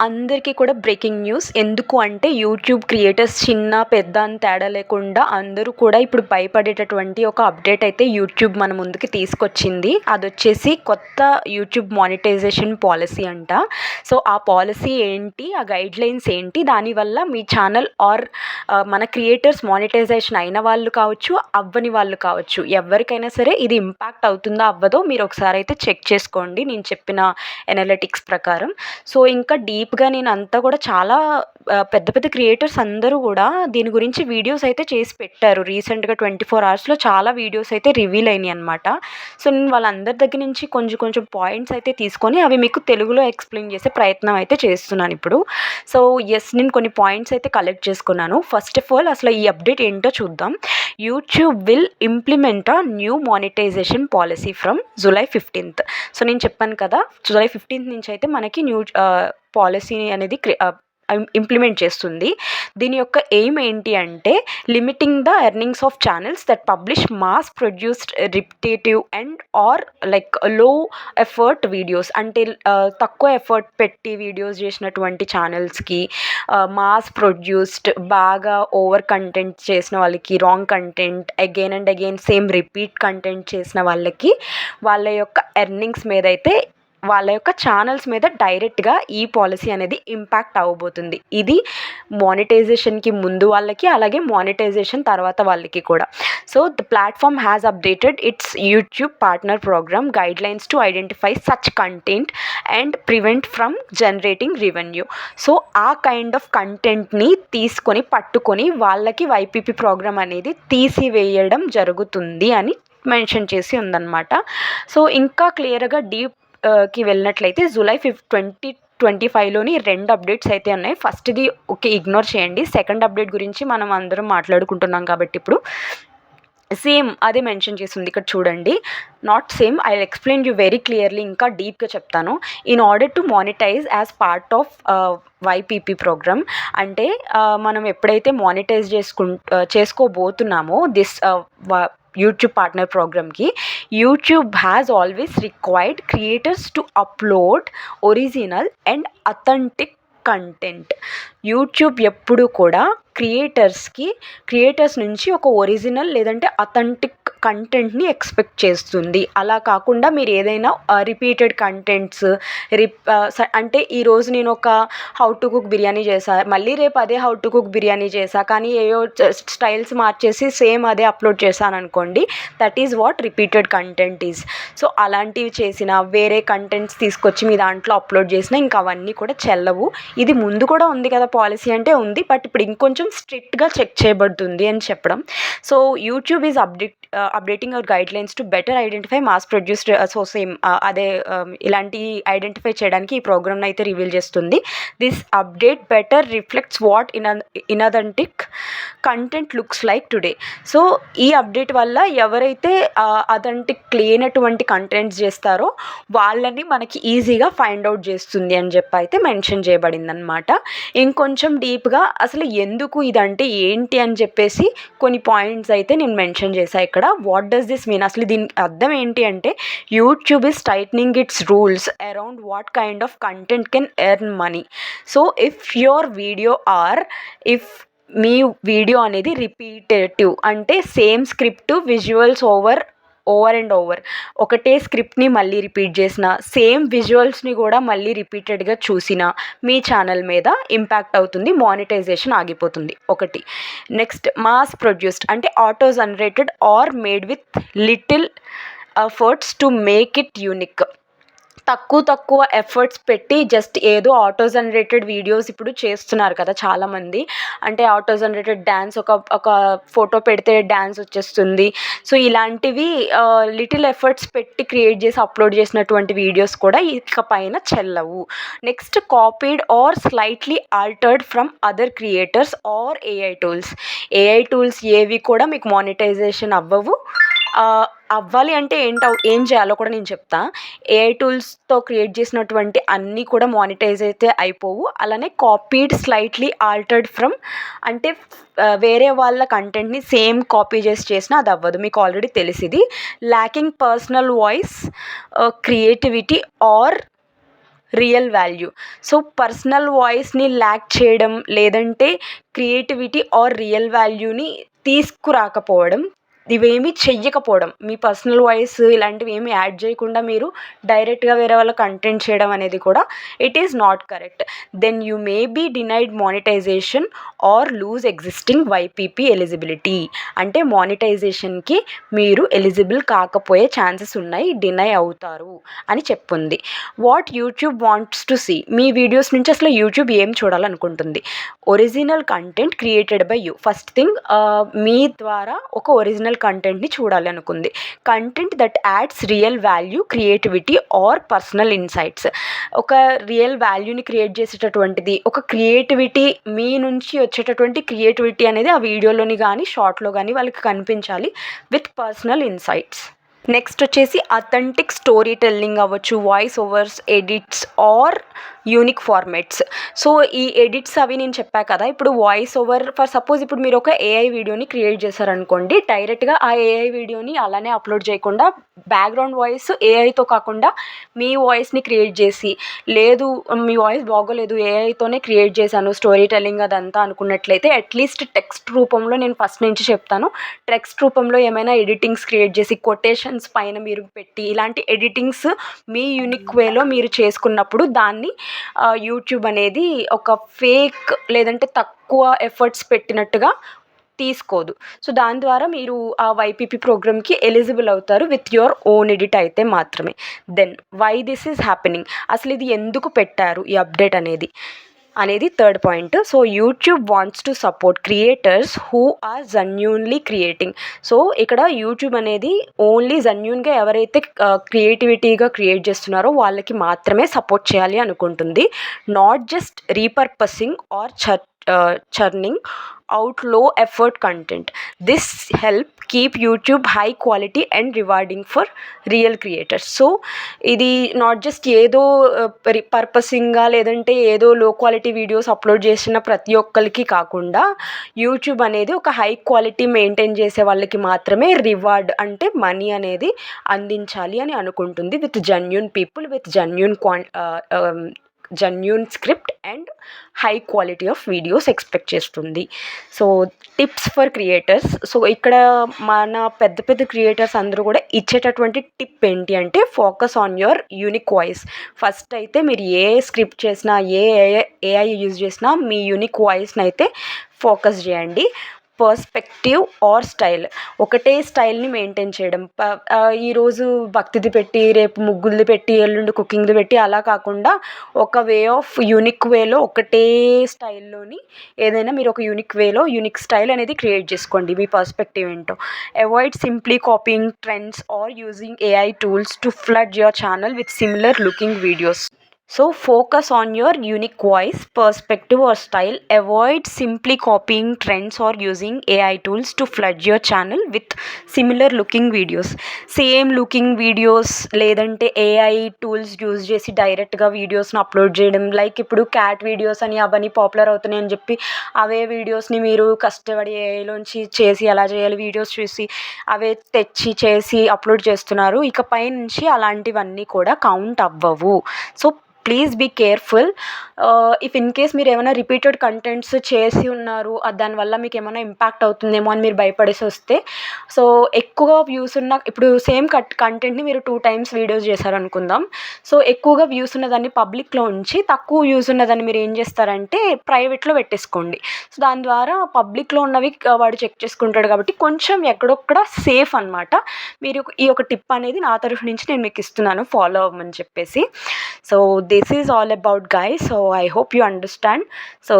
అందరికీ కూడా breaking news. ఎందుకు అంటే యూట్యూబ్ క్రియేటర్స్ చిన్న, పెద్ద అని తేడా లేకుండా అందరూ కూడా ఇప్పుడు భయపడేటటువంటి ఒక అప్డేట్ అయితే యూట్యూబ్ మన ముందుకి తీసుకొచ్చింది. అదొచ్చేసి కొత్త యూట్యూబ్ మానిటైజేషన్ పాలసీ అంట. సో ఆ పాలసీ ఏంటి, ఆ గైడ్లైన్స్ ఏంటి, దానివల్ల మీ ఛానల్ ఆర్ మన క్రియేటర్స్ మానిటైజేషన్ అయిన వాళ్ళు కావచ్చు, అవ్వని వాళ్ళు కావచ్చు, ఎవరికైనా సరే ఇది ఇంపాక్ట్ అవుతుందా అవ్వదో మీరు ఒకసారి అయితే చెక్ చేసుకోండి నేను చెప్పిన ఎనాలిటిక్స్ ప్రకారం. సో ఇంకా డీప్గా నేను అంతా కూడా చాలా పెద్ద పెద్ద క్రియేటర్స్ అందరూ కూడా దీని గురించి వీడియోస్ అయితే చేసి పెట్టారు. రీసెంట్గా 24 అవర్స్లో చాలా వీడియోస్ అయితే రివీల్ అయినాయి అనమాట. సో నేను వాళ్ళందరి దగ్గర నుంచి కొంచెం పాయింట్స్ అయితే తీసుకొని అవి మీకు తెలుగులో ఎక్స్ప్లెయిన్ చేసే ప్రయత్నం అయితే చేస్తున్నాను ఇప్పుడు. సో నేను కొన్ని పాయింట్స్ అయితే కలెక్ట్ చేసుకున్నాను. ఫస్ట్ ఆఫ్ ఆల్ అసలు ఈ అప్డేట్ ఏంటో చూద్దాం. YouTube will implement a new monetisation policy from July 15th. So నేను చెప్పాను కదా, జూలై 15th నుంచి అయితే మనకి న్యూ పాలసీ అనేది ఇంప్లిమెంట్ చేస్తుంది. దీని యొక్క ఎయిమ్ ఏంటి అంటే limiting the earnings of channels that publish mass produced repetitive and or like low effort videos. అంటే తక్కువ ఎఫర్ట్ పెట్టి వీడియోస్ చేసినటువంటి ఛానల్స్కి, మాస్ ప్రొడ్యూస్డ్ బాగా ఓవర్ కంటెంట్ చేసిన వాళ్ళకి, wrong content again and again same repeat content చేసిన వాళ్ళకి వాళ్ళ యొక్క ఎర్నింగ్స్ మీద అయితే, వాళ్ళ యొక్క ఛానల్స్ మీద డైరెక్ట్గా ఈ పాలసీ అనేది ఇంపాక్ట్ అవ్వబోతుంది. ఇది మానిటైజేషన్కి ముందు వాళ్ళకి, అలాగే మానిటైజేషన్ తర్వాత వాళ్ళకి కూడా. So the platform has updated its YouTube partner program guidelines to identify such content and prevent from generating revenue. So ఆ కైండ్ ఆఫ్ కంటెంట్ని తీసుకొని పట్టుకొని వాళ్ళకి వైపీపీ ప్రోగ్రామ్ అనేది తీసివేయడం జరుగుతుంది అని మెన్షన్ చేసి ఉందన్నమాట. సో ఇంకా క్లియర్గా కి వెళ్ళినట్లయితే జూలై 2025లోని 2 అప్డేట్స్ అయితే ఉన్నాయి. ఫస్ట్ది ఓకే ఇగ్నోర్ చేయండి. సెకండ్ అప్డేట్ గురించి మనం అందరం మాట్లాడుకుంటున్నాం కాబట్టి ఇప్పుడు సేమ్ అదే మెన్షన్ చేస్తుంది ఇక్కడ చూడండి. Not same, I will explain you very clearly, ఇంకా డీప్గా చెప్తాను. In order to monetise as part of YPP program అంటే మనం ఎప్పుడైతే మానిటైజ్ చేసుకోబోతున్నామో దిస్ యూట్యూబ్ పార్ట్నర్ ప్రోగ్రామ్కి, YouTube has always required creators to upload original and authentic content. YouTube ఎప్పుడు కూడా క్రియేటర్స్ నుంచి ఒక ఒరిజినల్ లేదంటే అథెంటిక్ కంటెంట్ని ఎక్స్పెక్ట్ చేస్తుంది. అలా కాకుండా మీరు ఏదైనా రిపీటెడ్ కంటెంట్స్ అంటే ఈరోజు నేను ఒక హౌ టు కుక్ బిర్యానీ చేశా, మళ్ళీ రేపు అదే హౌ టు కుక్ బిర్యానీ చేశా, కానీ ఏవో స్టైల్స్ మార్చేసి సేమ్ అదే అప్లోడ్ చేశాను అనుకోండి, that is what repeated content is. So అలాంటివి చేసిన, వేరే కంటెంట్స్ తీసుకొచ్చి మీ దాంట్లో అప్లోడ్ చేసిన, ఇంకా అవన్నీ కూడా చెల్లవు. ఇది ముందు కూడా ఉంది కదా పాలసీ అంటే ఉంది, బట్ ఇప్పుడు ఇంకొంచెం స్ట్రిక్ట్గా చెక్ చేయబడుతుంది అని చెప్పడం. So YouTube is updating our guidelines to better identify mass produced. So same అదే ఇలాంటి ఐడెంటిఫై చేయడానికి ఈ ప్రోగ్రామ్ని అయితే రివీల్ చేస్తుంది. This update better reflects what inauthentic content looks like today. So ఈ అప్డేట్ వల్ల ఎవరైతే అథెంటిక్ లేనటువంటి కంటెంట్స్ చేస్తారో వాళ్ళని మనకి ఈజీగా ఫైండ్ అవుట్ చేస్తుంది అని చెప్పి అయితే మెన్షన్ చేయబడింది అనమాట. ఇంకొంచెం డీప్గా అసలు ఎందుకు ఇదంటే ఏంటి అని చెప్పేసి కొన్ని పాయింట్స్ అయితే నేను మెన్షన్ చేశాను ఇక్కడ. వాట్ డస్ దిస్ మీన్, అసలు దీని అర్థం ఏంటి అంటే YouTube is tightening it's rules around what kind of content can earn money. So if me video అనేది రిపీటేటివ్ అంటే same script visuals over and over, ఒకటే స్క్రిప్ట్ని మళ్ళీ రిపీట్ చేసిన, సేమ్ విజువల్స్ని కూడా మళ్ళీ రిపీటెడ్గా చూసిన మీ ఛానల్ మీద ఇంపాక్ట్ అవుతుంది, మానిటైజేషన్ ఆగిపోతుంది ఒకటి. నెక్స్ట్ మాస్ ప్రొడ్యూస్డ్ అంటే auto generated or made with little efforts to make it unique. తక్కువ ఎఫర్ట్స్ పెట్టి జస్ట్ ఏదో ఆటో జనరేటెడ్ వీడియోస్ ఇప్పుడు చేస్తున్నారు కదా చాలామంది. అంటే ఆటో జనరేటెడ్ డ్యాన్స్, ఒక ఫోటో పెడితే డ్యాన్స్ వచ్చేస్తుంది. సో ఇలాంటివి లిటిల్ ఎఫర్ట్స్ పెట్టి క్రియేట్ చేసి అప్లోడ్ చేసినటువంటి వీడియోస్ కూడా ఇక పైన చెల్లవు. Next copied or slightly altered from other creators are AI tools ఏవి కూడా మీకు మానిటైజేషన్ అవ్వవు. అవ్వాలి అంటే ఏం చేయాలో కూడా నేను చెప్తా. ఏఐ టూల్స్తో క్రియేట్ చేసినటువంటి అన్నీ కూడా మానిటైజ్ అయితే అయిపోవు. అలానే కాపీడ్ స్లైట్లీ ఆల్టర్డ్ ఫ్రమ్ అంటే వేరే వాళ్ళ కంటెంట్ని సేమ్ కాపీ చేసినా అది అవ్వదు, మీకు ఆల్రెడీ తెలిసింది. Lacking personal voice, creativity or real value. So personal వాయిస్ని ల్యాక్ చేయడం, లేదంటే క్రియేటివిటీ ఆర్ రియల్ వాల్యూని తీసుకురాకపోవడం, ఇవేమీ చెయ్యకపోవడం, మీ పర్సనల్ వాయిస్ ఇలాంటివి ఏమి యాడ్ చేయకుండా మీరు డైరెక్ట్గా వేరే వాళ్ళ కంటెంట్ చేయడం అనేది కూడా it is not correct. Then you may be denied monetization or lose existing YPP eligibility. అంటే మానిటైజేషన్కి మీరు ఎలిజిబుల్ కాకపోయే ఛాన్సెస్ ఉన్నాయి, డినై అవుతారు అని చెప్పుంది. What YouTube wants to see, మీ వీడియోస్ నుంచి అసలు యూట్యూబ్ ఏం చూడాలనుకుంటుంది? Original content created by you. First thing, మీ ద్వారా ఒక ఒరిజినల్ కంటెంట్ని చూడాలి అనుకుంది. Content that adds real value, creativity or personal insights. ఒక రియల్ వాల్యూని క్రియేట్ చేసేటటువంటిది, ఒక క్రియేటివిటీ, మీ నుంచి వచ్చేటటువంటి క్రియేటివిటీ అనేది ఆ వీడియోలోని కానీ షార్ట్లో కానీ వాళ్ళకి కనిపించాలి విత్ పర్సనల్ ఇన్సైట్స్. నెక్స్ట్ వచ్చేసి అథెంటిక్ స్టోరీ టెల్లింగ్ అవ్వచ్చు, voice overs, edits or unique formats. So ఈ ఎడిట్స్ అవి నేను చెప్పా కదా, ఇప్పుడు వాయిస్ ఓవర్, ఫర్ సపోజ్ ఇప్పుడు మీరు ఒక ఏఐ వీడియోని క్రియేట్ చేశారనుకోండి, డైరెక్ట్గా ఆ ఏఐ వీడియోని అలానే అప్లోడ్ చేయకుండా బ్యాక్గ్రౌండ్ వాయిస్ ఏఐతో కాకుండా మీ వాయిస్ని క్రియేట్ చేసి, లేదు మీ వాయిస్ బాగోలేదు ఏఐతోనే క్రియేట్ చేశాను స్టోరీ టెల్లింగ్ అదంతా అనుకున్నట్లయితే, అట్లీస్ట్ టెక్స్ట్ రూపంలో నేను ఫస్ట్ నుంచి చెప్తాను, టెక్స్ట్ రూపంలో ఏమైనా ఎడిటింగ్స్ క్రియేట్ చేసి కొటేషన్స్ పైన మీరు పెట్టి, ఇలాంటి ఎడిటింగ్స్ మీ యూనిక్ వేలో మీరు చేసుకున్నప్పుడు దాన్ని యూట్యూబ్ అనేది ఒక ఫేక్ లేదంటే తక్కువ ఎఫర్ట్స్ పెట్టినట్టుగా తీసుకోదు. సో దాని ద్వారా మీరు ఆ వైపీపీ ప్రోగ్రామ్కి ఎలిజిబుల్ అవుతారు విత్ యువర్ ఓన్ ఎడిట్ అయితే మాత్రమే. Then why this is happening, అసలు ఇది ఎందుకు పెట్టారు ఈ అప్డేట్ అనేది third point. So YouTube wants to support creators who are genuinely creating. So ఇక్కడ యూట్యూబ్ అనేది ఓన్లీ జెన్యూన్గా ఎవరైతే క్రియేటివిటీగా క్రియేట్ చేస్తున్నారో వాళ్ళకి మాత్రమే సపోర్ట్ చేయాలి అనుకుంటుంది. Not just repurposing or churning out low effort content. This help keep YouTube high quality and rewarding for real creators. So ఇది నాట్ జస్ట్ ఏదో పర్పసింగ్గా లేదంటే ఏదో లో క్వాలిటీ వీడియోస్ అప్లోడ్ చేసిన ప్రతి ఒక్కరికి కాకుండా, యూట్యూబ్ అనేది ఒక హై క్వాలిటీ మెయింటైన్ చేసే వాళ్ళకి మాత్రమే రివార్డ్ అంటే మనీ అనేది అందించాలి అని అనుకుంటుంది, with genuine people, with genuine script and high quality of videos expect చేస్తుంది. So tips for creators. So ఇక్కడ మన పెద్ద పెద్ద క్రియేటర్స్ అందరూ కూడా ఇచ్చేటటువంటి టిప్ ఏంటి అంటే, focus on your unique voice. First అయితే మీరు ఏ స్క్రిప్ట్ చేసినా, ఏఐ యూజ్ చేసినా మీ యూనిక్ వాయిస్ని అయితే ఫోకస్ చేయండి. పర్స్పెక్టివ్ ఆర్ స్టైల్, ఒకటే స్టైల్ని మెయింటైన్ చేయడం, ఈరోజు భక్తిది పెట్టి రేపు ముగ్గులది పెట్టి ఎల్లుండి కుకింగ్ది పెట్టి అలా కాకుండా ఒక వే ఆఫ్ యూనిక్ వేలో ఒకటే స్టైల్లోని ఏదైనా మీరు ఒక యూనిక్ వేలో యూనిక్ స్టైల్ అనేది క్రియేట్ చేసుకోండి. మీ పర్స్పెక్టివ్ ఏంటో. Avoid simply copying trends or using AI tools to flood your channel with similar looking videos. So focus on your unique voice, perspective or style. Avoid simply copying trends or using AI tools to flood your channel with similar looking videos. Same looking videos లేదంటే AI tools use చేసి డైరెక్ట్గా వీడియోస్ని upload చేయడం, like ఇప్పుడు cat videos అని అవన్నీ popular అవుతున్నాయి అని చెప్పి అవే వీడియోస్ని మీరు కష్టపడి ఏఐలోంచి చేసి ఎలా చేయాలి వీడియోస్ చూసి అవే తెచ్చి చేసి అప్లోడ్ చేస్తున్నారు. ఇకపై నుంచి అలాంటివన్నీ కూడా కౌంట్ అవ్వవు. So please be careful. If in case మీరు ఏమైనా రిపీటెడ్ కంటెంట్స్ చేసి ఉన్నారు, దానివల్ల మీకు ఏమైనా ఇంపాక్ట్ అవుతుందేమో అని మీరు భయపడేసి వస్తే, సో ఎక్కువగా వ్యూస్ ఉన్న, ఇప్పుడు సేమ్ కంటెంట్ని మీరు 2 times వీడియోస్ చేశారనుకుందాం. సో ఎక్కువగా వ్యూస్ ఉన్నదాన్ని పబ్లిక్లో ఉంచి, తక్కువ వ్యూస్ ఉన్నదాన్ని మీరు ఏం చేస్తారంటే ప్రైవేట్లో పెట్టేసుకోండి. సో దాని ద్వారా పబ్లిక్లో ఉన్నవి వాడు చెక్ చేసుకుంటాడు కాబట్టి కొంచెం ఎక్కడొక్కడ సేఫ్ అనమాట. మీరు ఈ ఒక టిప్ అనేది నా తరఫు నుంచి నేను మీకు ఇస్తున్నాను, ఫాలో అవ్వమని చెప్పేసి. So this is all about guys. So I hope you understand. So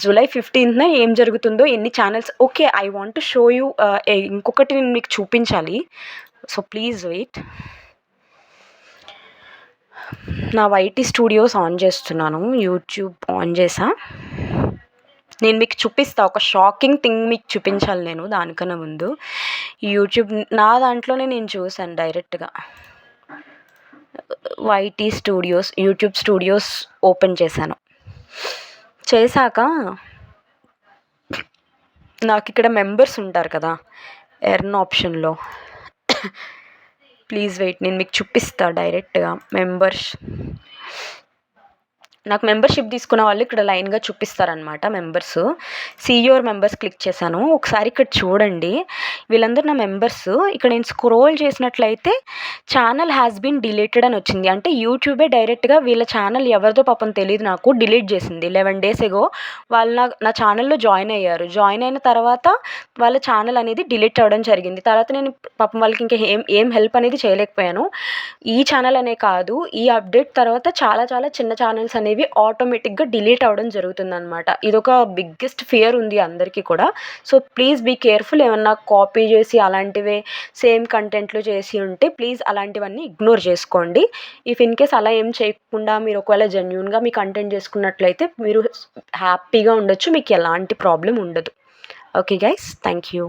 July 15th ఏం జరుగుతుందో, ఎన్ని channels. Okay, I want to show you ఇంకొకటి నేను మీకు చూపించాలి. So please wait. నా వైటీ స్టూడియోస్ ఆన్ చేస్తున్నాను, యూట్యూబ్ ఆన్ చేసా. నేను మీకు చూపిస్తా, ఒక షాకింగ్ థింగ్ మీకు చూపించాలి నేను దానికన్నా ముందు. యూట్యూబ్ నా దాంట్లోనే నేను చూసాను డైరెక్ట్గా. YT studios, YouTube studios open చేశాను. చేశాక నాకు ఇక్కడ మెంబర్స్ ఉంటారు కదా ఎర్న్ ఆప్షన్లో. ప్లీజ్ వెయిట్, నేను మీకు చూపిస్తా డైరెక్ట్గా మెంబర్స్. నాకు మెంబర్షిప్ తీసుకున్న వాళ్ళు ఇక్కడ లైన్గా చూపిస్తారనమాట members. See your members click చేశాను. ఒకసారి ఇక్కడ చూడండి, వీళ్ళందరూ నా మెంబర్స్. ఇక్కడ నేను స్క్రోల్ చేసినట్లయితే ఛానల్ హ్యాస్ బీన్ డిలీటెడ్ అని వచ్చింది. అంటే యూట్యూబే డైరెక్ట్గా వీళ్ళ ఛానల్ ఎవరిదో పాపం తెలియదు నాకు, డిలీట్ చేసింది. 11 days ago వాళ్ళు నా ఛానల్లో జాయిన్ అయ్యారు. జాయిన్ అయిన తర్వాత వాళ్ళ ఛానల్ అనేది డిలీట్ అవ్వడం జరిగింది. తర్వాత నేను పాపం వాళ్ళకి ఇంకా ఏం హెల్ప్ అనేది చేయలేకపోయాను. ఈ ఛానల్ అనే కాదు, ఈ అప్డేట్ తర్వాత చాలా చాలా చిన్న ఛానల్స్ అనేవి ఆటోమేటిక్గా డిలీట్ అవ్వడం జరుగుతుందన్నమాట. ఇదొక బిగ్గెస్ట్ ఫియర్ ఉంది అందరికీ కూడా. So please be careful. ఏమన్నా కాపీ చేసి అలాంటివే సేమ్ కంటెంట్లు చేసి ఉంటే ప్లీజ్ అలాంటివన్నీ ఇగ్నోర్ చేసుకోండి. ఇఫ్ ఇన్ కేస్ అలా ఏం చేయకుండా మీరు ఒకవేళ జెన్యూన్గా మీ కంటెంట్ చేసుకున్నట్లయితే మీరు హ్యాపీగా ఉండొచ్చు, మీకు ఎలాంటి ప్రాబ్లం ఉండదు. Okay guys, thank you.